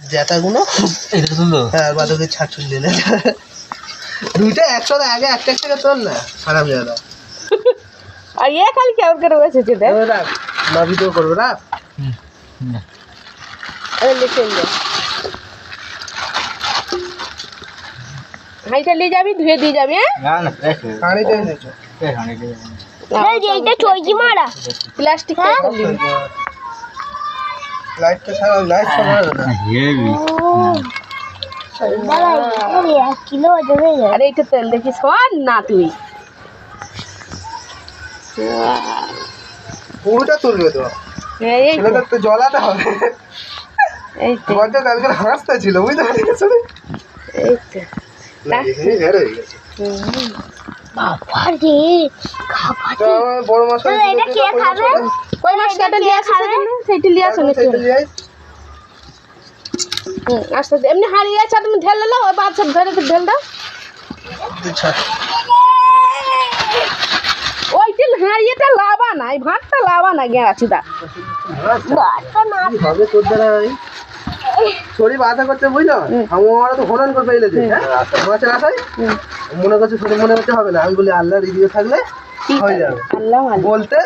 জেতাগুলো এটা তুললো। হ্যাঁ বাদকে ছাড় চলে না দুইটা একসাথে আগে একটা একটা তোল না খারাপ হয়ে গেল আর ये खाली क्या और कर वैसे चीज है রাখ না ভিডিও করবো রাখ अरे लेके ले হাইটা নিয়ে যাবি ধুয়ে দিয়ে যাবি না না ফ্রেশ পানিতে এনেছো ফ্রেশ হাঁড়িতে এই যে এটা চইকি মারা প্লাস্টিক লাইটটা ছাড়া লাইট ছাড়া না হেভি अरे एक तेल देखिस कौन ना তুই পুরোটা তুলবে তো এই ছেলেটা তো জ্বলাতে হবে এই তো গজা কালকে হাসতে ছিল বুঝতে পারছিস এই তো বাবা রে খাবার তো বড় মাছ এটা কে খাবে কই মাছ কাটা নিয়ে আসছে সেইটা নিয়ে আসো না আচ্ছা এমনি হারিয়ে আছে তুমি ঢেল নাও ওই বাদ সব ধরে ঢেল দাও ওইটা হারিয়েটা লাবা না এই ভাতটা লাবা না গে আছে দা ভাতটা না হবে তোর দ্বারা ছড়ি বাধা করতে বুঝলো আমরা তো হনন করে ফেলে দিই হ্যাঁ মাছের আশায় মনে করছে ছড়ি মনে করতে হবে না আমি বলি আল্লাহর রিজিকে থাকলে হয়ে যাবে আল্লাহ বলতে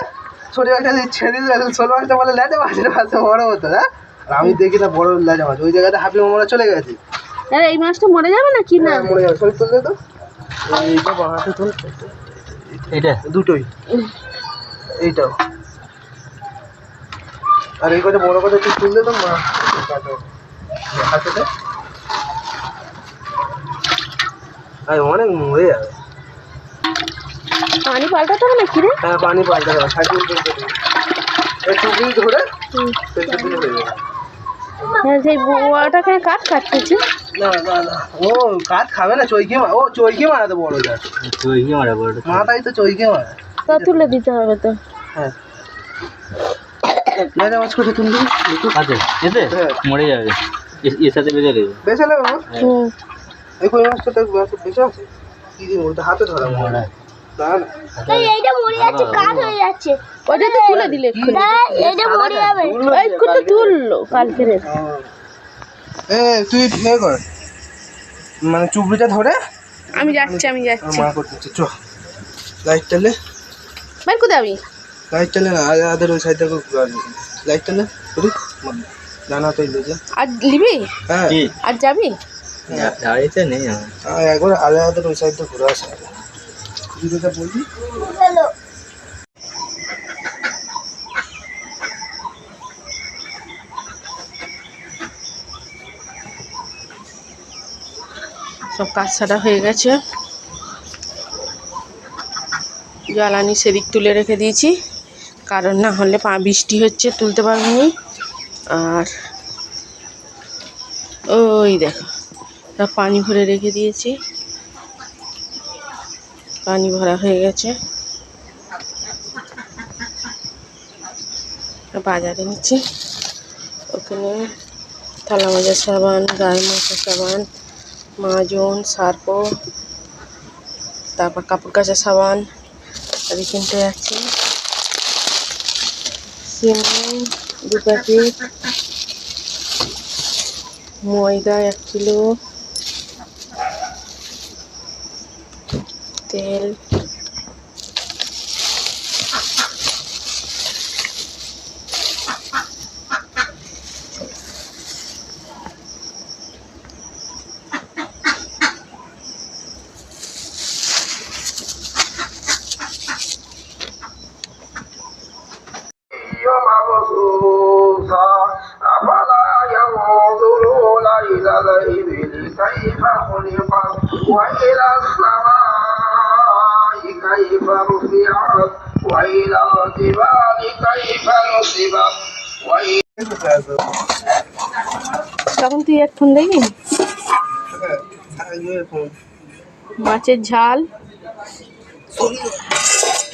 ছড়ি মাছটা ছেড়ে দিলে ছোট মাছটা বলে লেজা মাছের মাছে বড় হতো না আর আমি দেখি না বড় লেজা মাছ ওই জায়গাতে হাফি আমরা চলে গেছি আরে এই মাছটা মরে যাবে না কি না মরে যাবে ছড়ি তুললে তো এইটা বাহাতে তুল এটা দুটোই এইটাও আর এই কটা বড় কথা তুই তুললে তো মা হাতে আর অনেক মরে যাবে পানি পাল্টাতে হবে না কি রে হ্যাঁ পানি পাল্টে দেওয়া সাইকেল তুলতে একটু ধরে পেটে দিয়ে হয়ে যাবে হ্যাঁ সেই বুয়াটাকে কাট কাটতেছে না না না ও কাঠ খাবে না চৈকি ও চৈকি মারাতে বড় যায় তুই কি মারা বড় মাথায় তো চৈকি মারা তা তুলে দিতে হবে তো হ্যাঁ লেজা মাছ করে তুলবি আছে এতে মরে যাবে এর সাথে বেজে যাবে বেছে নেবে হুম এই কই মাছটা তো বেছে আছে কি দিন ওটা হাতে ধরা না না এইটা মরে যাচ্ছে কাজ হয়ে যাচ্ছে ওটা তো তুলে দিলে না এইটা মরে যাবে এই কত তুললো কালকে রে এ তুই নে কর মানে চুবড়িটা ধরে আমি যাচ্ছি মা করতেছে চ লাইট টালে বাইর কোথায় আমি লাইট টালে না আদের ওই সাইডটা লাইট টালে করি জানা তো ইলে আর লিবি হ্যাঁ কি আর যাবি গাড়িতে নেই আমার একবার আলাদাদের ওই সাইডটা ঘুরে আসা ভিডিওটা বলবি চলো সব কাজ সারা হয়ে গেছে জ্বালানি সেদিক তুলে রেখে দিয়েছি কারণ না হলে বৃষ্টি হচ্ছে তুলতে পারবো না আর ওই দেখো সব পানি ভরে রেখে দিয়েছি পানি ভরা হয়ে গেছে বাজারে নিচ্ছি ওখানে থালা মাজার সাবান গায়ে মাখার সাবান মাজন সার্ফ তারপর কাপড় কাচা সাবান আর কিনতে যাচ্ছি সিমেন্ট 2 প্যাকেট ময়দা 1 কিলো তেল كيف خلقت وإلى السماء كيف رفعت وإلى الجبال كيف نصبت তখন তুই এক ফোন দেখবি মাছের ঝাল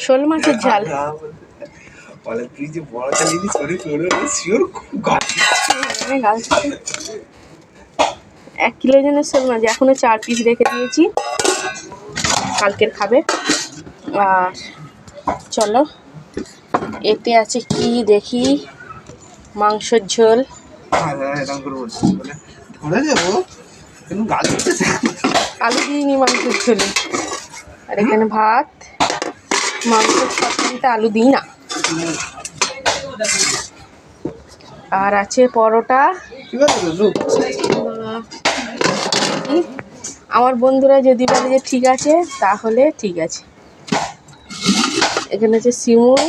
শোল মাছের ঝাল তুই যে বড়টা নিবি সরি শিওর গাছ 1 কিলো জনের শোল মাছ এখনো 4 পিস রেখে দিয়েছি কালকের খাবে আর চলো এতে আছে কি দেখি মাংসের ঝোল এরকম করে বলছি বলে ধরে যাবো কিন্তু গাছ উঠতেছে। আলু দিইনি মাংসের ঝোলে। আর এখানে ভাত, মাংসের তরকারিতে আলু দিই না। আর আছে পরোটা। ঠিক আছে তো ঢুক। আমার বন্ধুরা যদি বলে যে ঠিক আছে তাহলে ঠিক আছে। এখানে আছে সিমুই,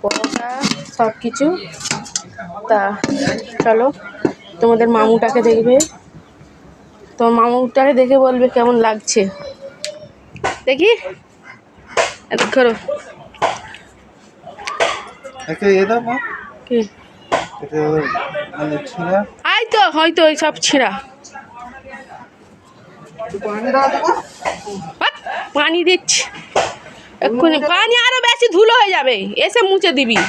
পরোটা, সব কিছু। তা চলো তোমাদের মামুটাকে দেখবে, তোমার মামুটাকে দেখে বলবে কেমন লাগছে। দেখি করো একটা এ দাও মা, কি এটা মানে ছিঁড়া আই তো হয়তো ওই সব ছিঁড়া। একটু পানি দাও তো মা। হাট, পানি দিচ্ছি এক্ষুনি। পানি আরো বেশি ধুলো হয়ে যাবে, এসে মুছে দিবি,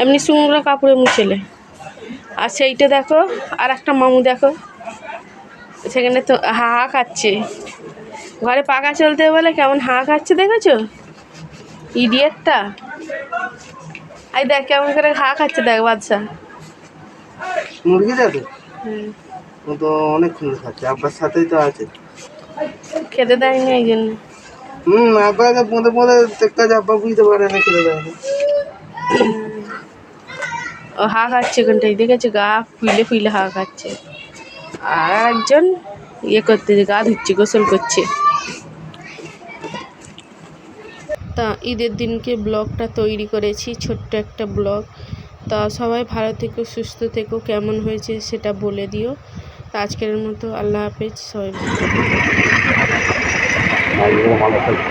এমনি শুকনো কাপড়ে মুছেলে। আর সেইটা দেখো, আর একটা মামু দেখো সেখানে তো হা হা খাচ্ছে। ঘরে পাখা চলতে বলে কেমন হা খাচ্ছে, দেখেছো ইডিয়েটটা? আই দেখ কেমন করে হা খাচ্ছে, দেখ বাদশা। মুরগি যাবে ও তো অনেকক্ষণ খাচ্ছে, আব্বার সাথেই তো আছে। খেতে দেয়নি এই জন্য। আব্বা পদে পদে কাজ আব্বা বুঝতে পারে না, খেতে দেয় না। ও হা খাচ্ছে ওখানটাই, দেখেছো গা ফুলে ফুলে হা খাচ্ছে। আর একজন ইয়ে করতে গা ধুচ্ছে, গোসল করছে। তা ঈদের দিনকে ব্লগটা তৈরি করেছি, ছোট্ট একটা ব্লগ। তা সবাই ভালো থেকো, সুস্থ থেকো, কেমন হয়েছে সেটা বলে দিও। তা আজকের মতো আল্লাহ হাফেজ, সবাই ভালো থেকো।